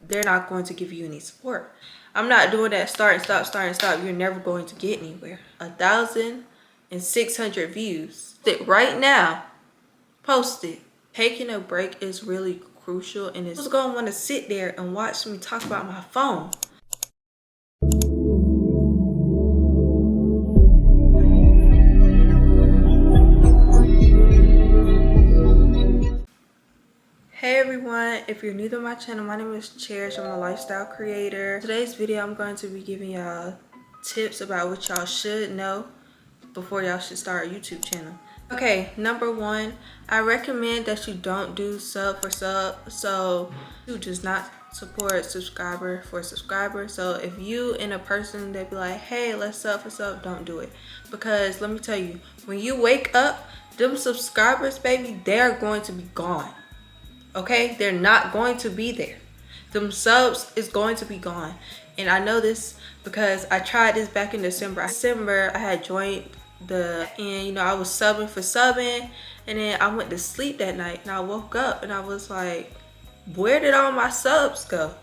they're not going to give you any support. I'm not doing that start and stop, start and stop. You're never going to get anywhere. 1,600 views. Right now, post it. Taking a break is really crucial, and it's gonna want to sit there and watch me talk about my phone. Hey everyone, if you're new to my channel, my name is Cherish. I'm a lifestyle creator. Today's video, I'm going to be giving y'all tips about what y'all should know before y'all should start a YouTube channel. Okay, number one, I recommend that you don't do sub for sub. So you does not support subscriber for subscriber. So if you and a person that be like, hey, let's sub for sub, don't do it. Because let me tell you, when you wake up, them subscribers, baby, they're going to be gone. Okay, they're not going to be there. Them subs is going to be gone. And I know this because I tried this back in December. I had joined and I was subbing for subbing, and then I went to sleep that night and I woke up and I was like, where did all my subs go?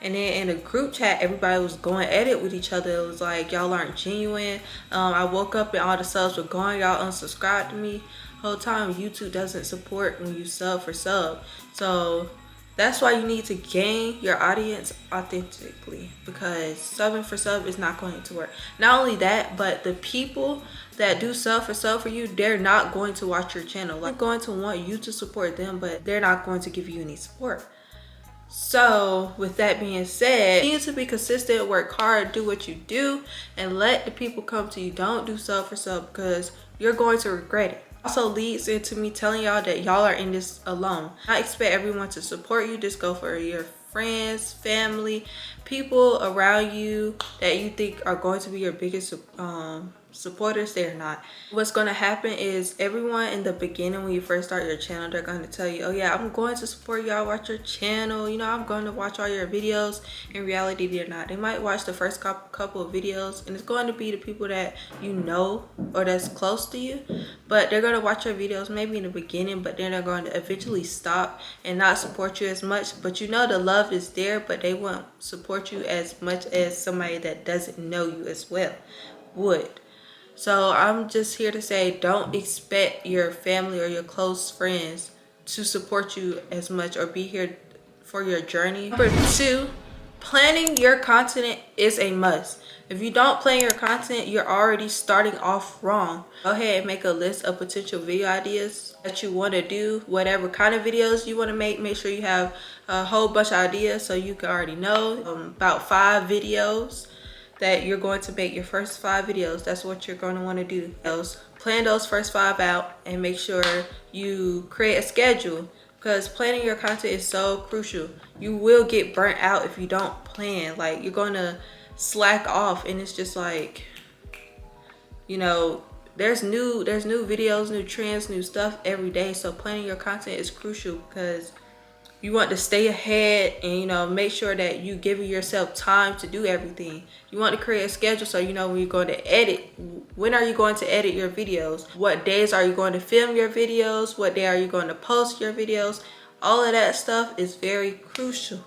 And then in the group chat, everybody was going at it with each other. It was like, y'all aren't genuine. I woke up and all the subs were gone. Y'all unsubscribed to me. Whole time YouTube doesn't support when you sub for sub. So that's why you need to gain your audience authentically, because subbing for sub is not going to work. Not only that, but the people that do sub for you, they're not going to watch your channel. They're going to want you to support them, but they're not going to give you any support. So with that being said, you need to be consistent, work hard, do what you do, and let the people come to you. Don't do sub for sub, because you're going to regret it. Also leads into me telling y'all that y'all are in this alone. I expect everyone to support you. Just go for your friends, family, people around you that you think are going to be your biggest supporters. They're not. What's going to happen is everyone in the beginning, when you first start your channel, they're going to tell you, oh yeah, I'm going to support y'all, watch your channel, I'm going to watch all your videos. In reality, they're not. They might watch the first couple of videos, and it's going to be the people that you know or that's close to you, but they're going to watch your videos maybe in the beginning, but then they're going to eventually stop and not support you as much. But the love is there, but they won't support you as much as somebody that doesn't know you as well would. So I'm just here to say, don't expect your family or your close friends to support you as much or be here for your journey. Number two, planning your content is a must. If you don't plan your content, you're already starting off wrong. Go ahead and make a list of potential video ideas that you want to do. Whatever kind of videos you want to make sure you have a whole bunch of ideas so you can already know about 5 videos that you're going to make. Your first 5 videos, that's what you're going to want to do. Plan those first 5 out and make sure you create a schedule, because planning your content is so crucial. You will get burnt out if you don't plan. Like, you're going to slack off, and it's just like, there's new videos, new trends, new stuff every day. So planning your content is crucial, because you want to stay ahead and make sure that you give yourself time to do everything. You want to create a schedule so when you're going to edit. When are you going to edit your videos? What days are you going to film your videos? What day are you going to post your videos? All of that stuff is very crucial.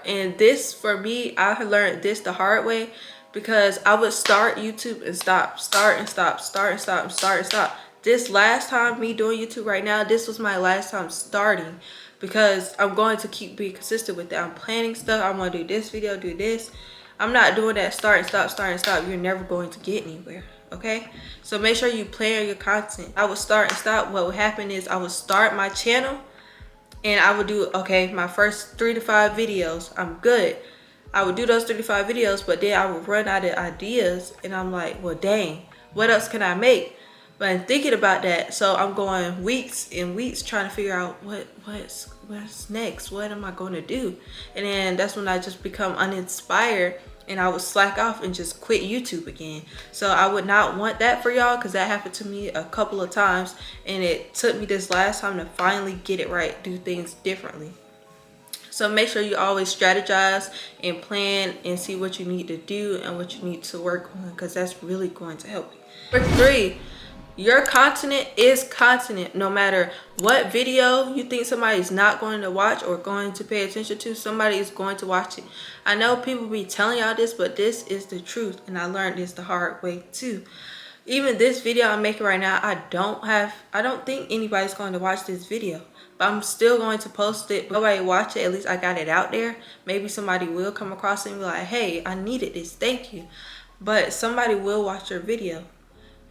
And this, for me, I learned this the hard way, because I would start YouTube and stop, start and stop, start and stop, start and stop. This last time me doing YouTube right now, this was my last time starting, because I'm going to keep being consistent with that. I'm planning stuff. I'm going to do this video, do this. I'm not doing that start and stop, start and stop. You're never going to get anywhere, okay? So make sure you plan your content. I would start and stop. What would happen is I would start my channel and I would do, okay, my first 3 to 5 videos. I'm good. I would do those 3 to 5 videos, but then I would run out of ideas, and I'm like, well, dang, what else can I make? But I'm thinking about that, so I'm going weeks and weeks trying to figure out what's next. What am I going to do? And then that's when I just become uninspired, and I would slack off and just quit YouTube again. So I would not want that for y'all, because that happened to me a couple of times, and it took me this last time to finally get it right, do things differently. So make sure you always strategize and plan and see what you need to do and what you need to work on, because that's really going to help you. Number 3, Your content is content. No matter what video you think somebody's not going to watch or going to pay attention to, somebody is going to watch it. I know people be telling y'all this, but this is the truth, and I learned this the hard way too. Even this video I'm making right now, I don't think anybody's going to watch this video, but I'm still going to post it. Nobody watch it, at least I got it out there. Maybe somebody will come across it and be like, hey, I needed this, thank you. But somebody will watch your video.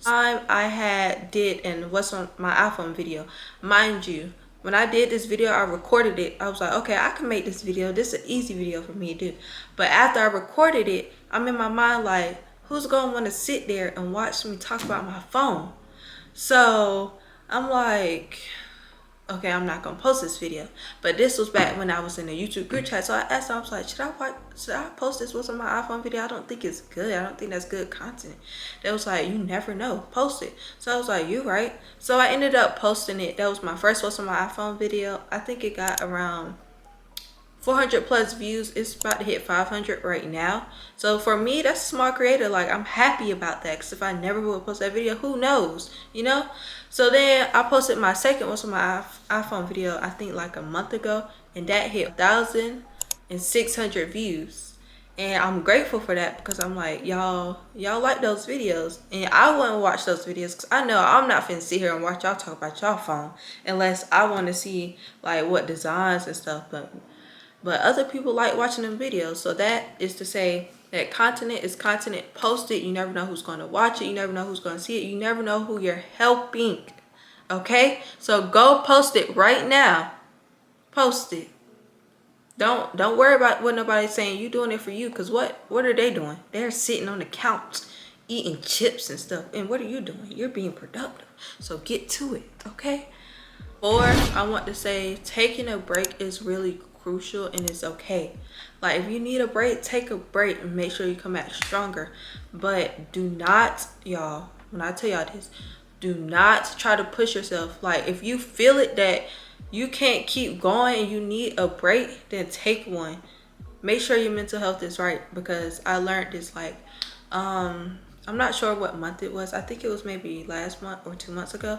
I did and what's on my iPhone video, mind you, when I did this video, I recorded it. I was like, okay, I can make this video. This is an easy video for me to do. But after I recorded it, I'm in my mind like, who's gonna want to sit there and watch me talk about my phone? So I'm like, okay, I'm not gonna post this video. But this was back when I was in the YouTube group chat. So I asked them, I was like, should I post this? What's on my iPhone video? I don't think it's good. I don't think that's good content. They was like, you never know, post it. So I was like, you right. So I ended up posting it. That was my first post on my iPhone video. I think it got around 400 plus views. It's about to hit 500 right now. So for me, that's a small creator. Like, I'm happy about that, because if I never would post that video, who knows, you know? So then I posted my second one on my iPhone video, I think like a month ago, and that hit 1,600 views. And I'm grateful for that, because I'm like, y'all like those videos, and I wouldn't watch those videos because I know I'm not finna sit here and watch y'all talk about y'all phone unless I want to see like what designs and stuff. But other people like watching them videos. So that is to say that content is content. Post it. You never know who's going to watch it. You never know who's going to see it. You never know who you're helping. Okay? So go post it right now. Post it. Don't worry about what nobody's saying. You doing it for you. Because what are they doing? They're sitting on the couch eating chips and stuff. And what are you doing? You're being productive. So get to it. Okay? Or I want to say taking a break is really crucial, and it's okay. Like, if you need a break, take a break and make sure you come back stronger. But do not, y'all, when I tell y'all this, do not try to push yourself. Like, if you feel it that you can't keep going and you need a break, then take one. Make sure your mental health is right, because I learned this like I'm not sure what month it was. I think it was maybe last month or 2 months ago.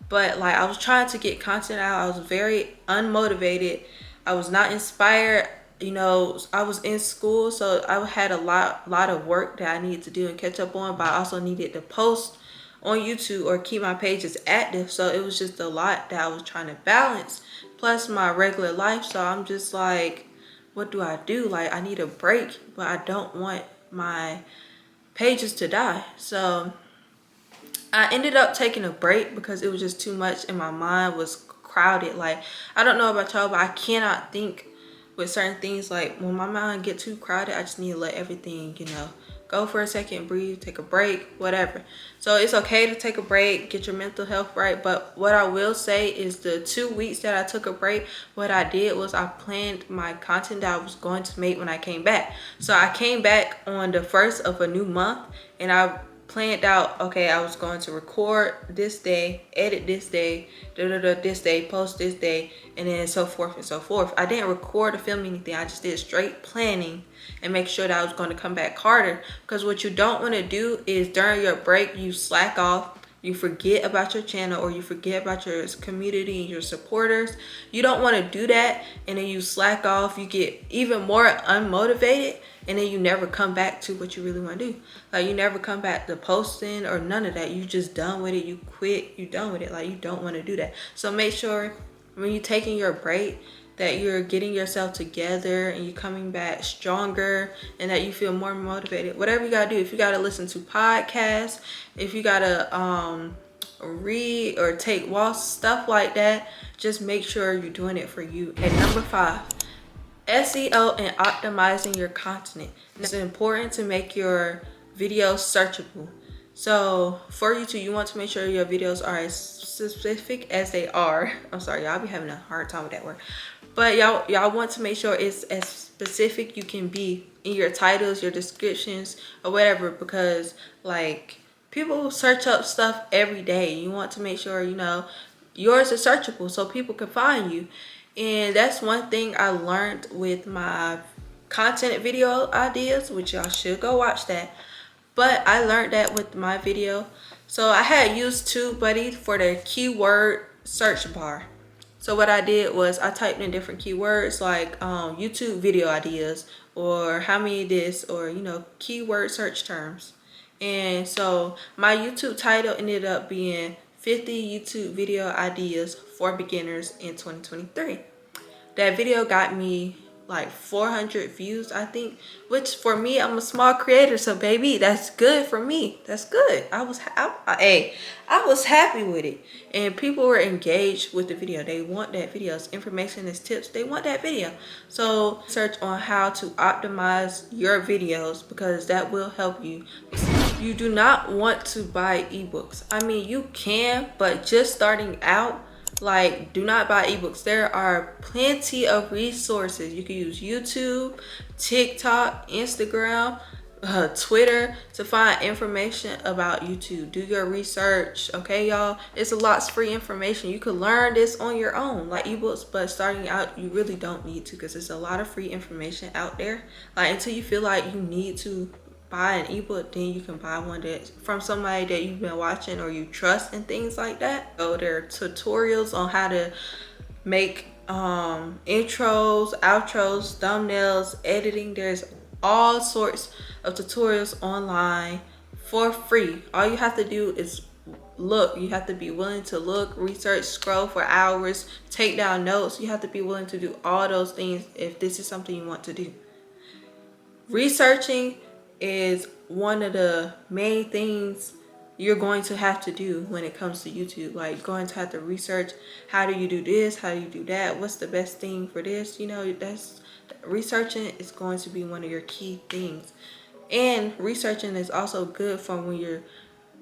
But like, I was trying to get content out. I was very unmotivated. I was not inspired. You know, I was in school, so I had a lot of work that I needed to do and catch up on. But I also needed to post on YouTube or keep my pages active. So it was just a lot that I was trying to balance, plus my regular life. So I'm just like, what do I do? Like, I need a break, but I don't want my pages to die. So I ended up taking a break because it was just too much and my mind was crowded. Like, I don't know about y'all, but I cannot think with certain things. Like, when my mind get too crowded, I just need to let everything, you know, go for a second, breathe, take a break, whatever. So it's okay to take a break, get your mental health right. But what I will say is the 2 weeks that I took a break, what I did was I planned my content that I was going to make when I came back. So I came back on the 1st of a new month, and I planned out, okay, I was going to record this day, edit this day, this day, post this day, and then so forth and so forth. I didn't record or film anything. I just did straight planning and make sure that I was going to come back harder. Because what you don't want to do is during your break, you slack off, you forget about your channel, or you forget about your community and your supporters. You don't want to do that, and then you slack off, you get even more unmotivated, and then you never come back to what you really want to do. Like, you never come back to posting or none of that. You just done with it. You quit. You done with it. Like, you don't want to do that. So make sure when you're taking your break that you're getting yourself together and you're coming back stronger, and that you feel more motivated. Whatever you gotta do. If you gotta listen to podcasts, if you gotta read or take walks, stuff like that, just make sure you're doing it for you. And number 5, SEO and optimizing your content. It's important to make your videos searchable. So for YouTube, you want to make sure your videos are as specific as they are. I'm sorry, y'all be having a hard time with that word. But y'all want to make sure it's as specific you can be in your titles, your descriptions, or whatever, because like, people search up stuff every day. You want to make sure, you know, yours is searchable so people can find you. And that's one thing I learned with my content video ideas, which y'all should go watch that. But I learned that with my video. So I had used TubeBuddy for the keyword search bar. So what I did was I typed in different keywords like YouTube video ideas, or how many this, or keyword search terms. And so my YouTube title ended up being 50 YouTube video ideas for beginners in 2023. That video got me like 400 views, I think, which for me, I'm a small creator, so baby, that's good for me. That's good. I was happy with it, and people were engaged with the video. They want that videos, information, is tips. They want that video. So search on how to optimize your videos, because that will help you. You do not want to buy ebooks. I mean, you can, but just starting out, like, do not buy ebooks. There are plenty of resources. You can use YouTube, TikTok, Instagram, Twitter to find information about YouTube. Do your research, okay, y'all? It's a lot of free information. You can learn this on your own, like ebooks, but starting out, you really don't need to, because there's a lot of free information out there. Like, until you feel like you need to buy an ebook, then you can buy one that's from somebody that you've been watching or you trust and things like that. So there are tutorials on how to make intros, outros, thumbnails, editing. There's all sorts of tutorials online for free. All you have to do is look. You have to be willing to look, research, scroll for hours, take down notes. You have to be willing to do all those things if this is something you want to do. Researching is one of the main things you're going to have to do when it comes to YouTube. Like, you're going to have to research, how do you do this, how do you do that, what's the best thing for this. That's researching is going to be one of your key things. And researching is also good for when you're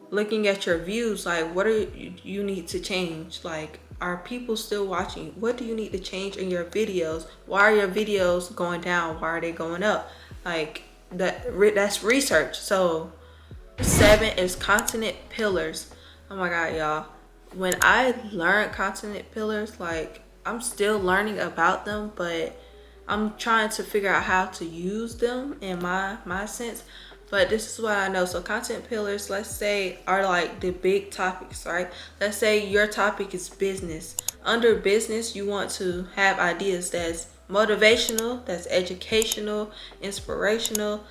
looking at your views. Like, what are you need to change? Like, are people still watching? What do you need to change in your videos? Why are your videos going down? Why are they going up? Like, that's research. So 7 is continent pillars. Oh my god, y'all, when I learned continent pillars, like, I'm still learning about them, but I'm trying to figure out how to use them in my sense. But this is what I know. So content pillars, let's say, are like the big topics, right? Let's say your topic is business. Under business, you want to have ideas that's motivational, that's educational, inspirational,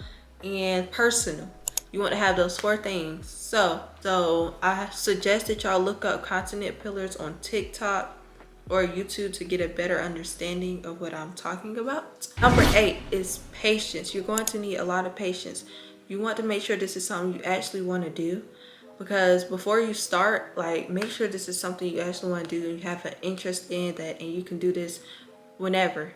and personal. You want to have those 4 things. So I suggest that y'all look up continent pillars on TikTok or YouTube to get a better understanding of what I'm talking about. Number 8 is patience. You're going to need a lot of patience. You want to make sure this is something you actually want to do, because before you start, like, make sure this is something you actually want to do and you have an interest in that, and you can do this whenever.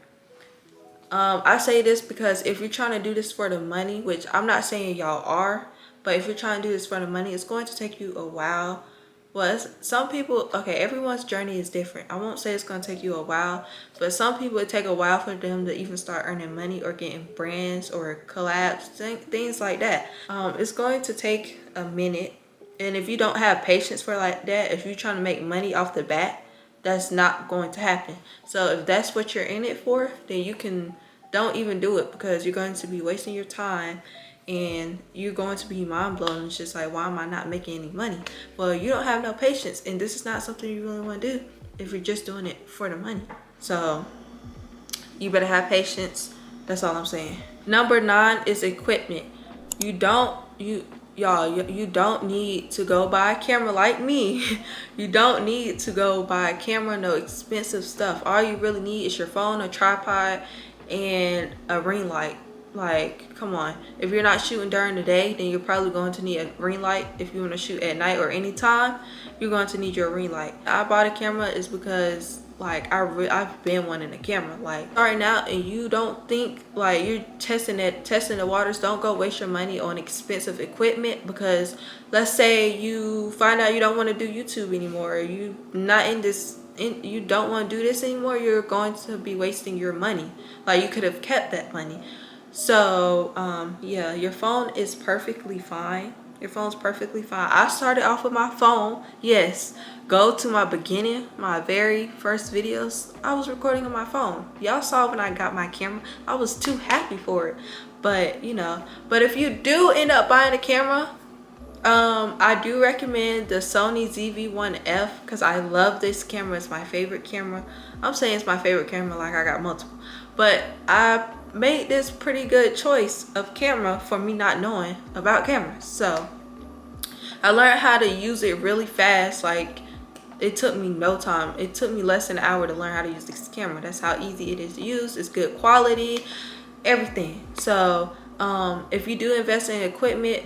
I say this because if you're trying to do this for the money, which I'm not saying y'all are, but if you're trying to do this for the money, it's going to take you a while. Well, some people, okay, everyone's journey is different. I won't say it's going to take you a while, but some people, it take a while for them to even start earning money or getting brands or collabs, things like that. It's going to take a minute. And if you don't have patience for like that, if you're trying to make money off the bat, that's not going to happen. So if that's what you're in it for, then don't even do it, because you're going to be wasting your time and you're going to be mind blown. It's just like, why am I not making any money? Well, you don't have no patience, and this is not something you really want to do if you're just doing it for the money. So you better have patience. That's all I'm saying. Number 9 is equipment. You don't need to go buy a camera like me. You don't need to go buy a camera, no expensive stuff. All you really need is your phone, a tripod, and a ring light. Like, come on. If you're not shooting during the day, then you're probably going to need a ring light. If you want to shoot at night or anytime, you're going to need your ring light. I bought a camera is because, like, I've been wanting a camera. Like, starting out and you don't think, like, you're testing the waters, don't go waste your money on expensive equipment, because let's say you find out you don't want to do YouTube anymore, or you don't want to do this anymore, you're going to be wasting your money. Like, you could have kept that money. So yeah, your phone is perfectly fine. Your phone's perfectly fine. I started off with my phone. Yes, go to my very first videos, I was recording on my phone. Y'all saw when I got my camera, I was too happy for it. But if you do end up buying a camera, I do recommend the Sony ZV-1F because I love this camera. It's my favorite camera. I'm saying it's my favorite camera like I got multiple, but I made this pretty good choice of camera for me not knowing about cameras. So I learned how to use it really fast. Like, it took me no time. It took me less than an hour to learn how to use this camera. That's how easy it is to use. It's good quality, everything. So if you do invest in equipment,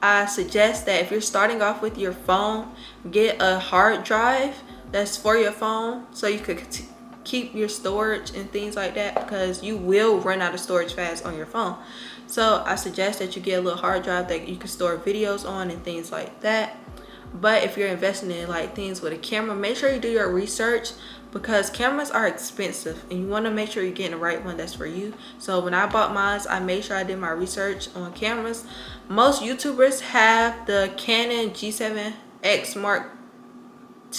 I suggest that if you're starting off with your phone, get a hard drive that's for your phone so you could keep your storage and things like that, because you will run out of storage fast on your phone. So I suggest that you get a little hard drive that you can store videos on and things like that. But if you're investing in like things with a camera, make sure you do your research, because cameras are expensive and you want to make sure you're getting the right one that's for you. So when I bought mine, I made sure I did my research on cameras. Most YouTubers have the Canon G7X Mark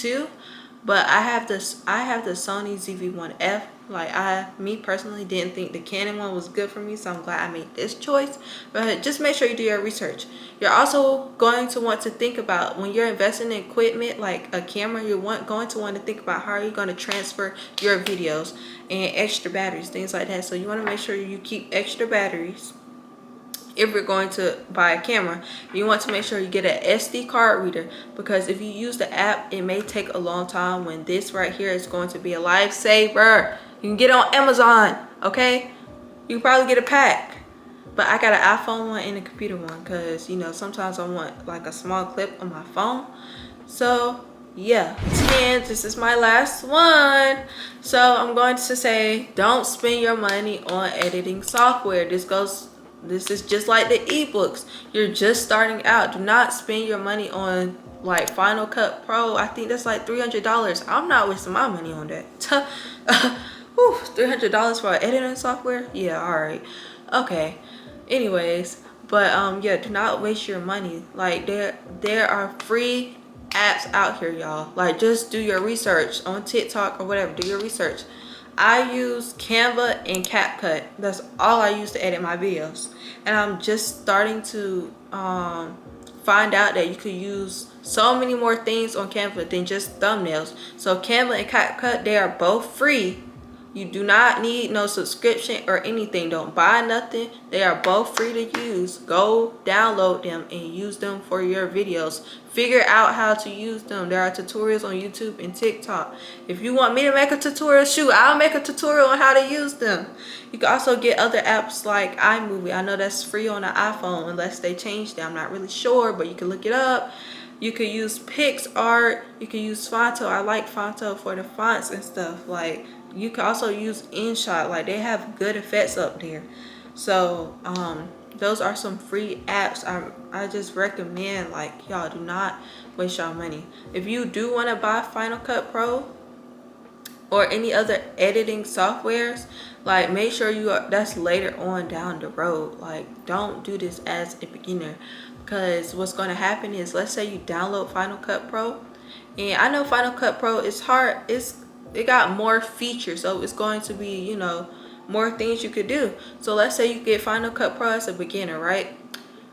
II, but I have the Sony ZV-1F. Like, me personally didn't think the Canon one was good for me, so I'm glad I made this choice. But just make sure you do your research. You're also going to want to think about, when you're investing in equipment like a camera, you're going to want to think about how are you going to transfer your videos and extra batteries, things like that. So you want to make sure you keep extra batteries. If you're going to buy a camera, you want to make sure you get an SD card reader, because if you use the app, it may take a long time, when this right here is going to be a lifesaver. You can get it on Amazon, okay? You can probably get a pack. But I got an iPhone one and a computer one, because, you know, sometimes I want like a small clip on my phone. So yeah, 10, this is my last one. So I'm going to say, don't spend your money on editing software. This is just like the ebooks. You're just starting out. Do not spend your money on like Final Cut Pro. I think that's like $300. I'm not wasting my money on that. $300 for editing software? Yeah, all right, okay. Anyways, but yeah, do not waste your money. Like, there are free apps out here, y'all. Like, just do your research on TikTok or whatever. Do your research. I use Canva and CapCut. That's all I use to edit my videos. And I'm just starting to find out that you could use so many more things on Canva than just thumbnails. So Canva and CapCut, they are both free. You do not need no subscription or anything. Don't buy nothing. They are both free to use. Go download them and use them for your videos. Figure out how to use them. There are tutorials on YouTube and TikTok. If you want me to make a tutorial, shoot, I'll make a tutorial on how to use them. You can also get other apps like iMovie. I know that's free on the iPhone unless they changed it. I'm not really sure, but you can look it up. You could use PixArt. You can use Fonto. I like Fonto for the fonts and stuff. Like, you can also use InShot. Like, they have good effects up there. So those are some free apps. I just recommend, like, y'all do not waste y'all money. If you do want to buy Final Cut Pro or any other editing softwares, like, make sure that's later on down the road. Like, don't do this as a beginner, because what's going to happen is, let's say you download Final Cut Pro, and I know Final Cut Pro is hard. It got more features, so it's going to be, you know, more things you could do. So let's say you get Final Cut Pro as a beginner, right?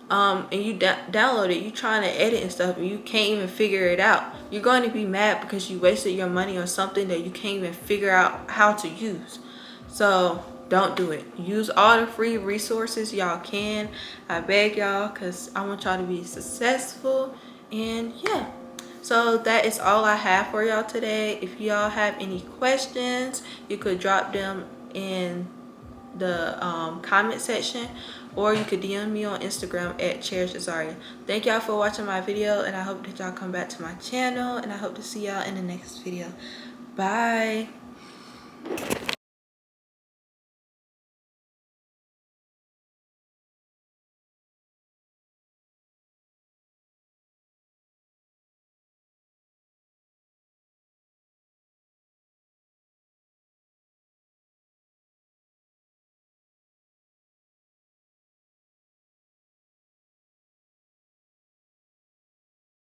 And you download it, you trying to edit and stuff, and you can't even figure it out. You're going to be mad because you wasted your money on something that you can't even figure out how to use. So don't do it. Use all the free resources y'all can. I beg y'all, because I want y'all to be successful. And yeah, so that is all I have for y'all today. If y'all have any questions, you could drop them in the comment section, or you could DM me on Instagram at cherishazariah. Thank y'all for watching my video, and I hope that y'all come back to my channel, and I hope to see y'all in the next video. Bye.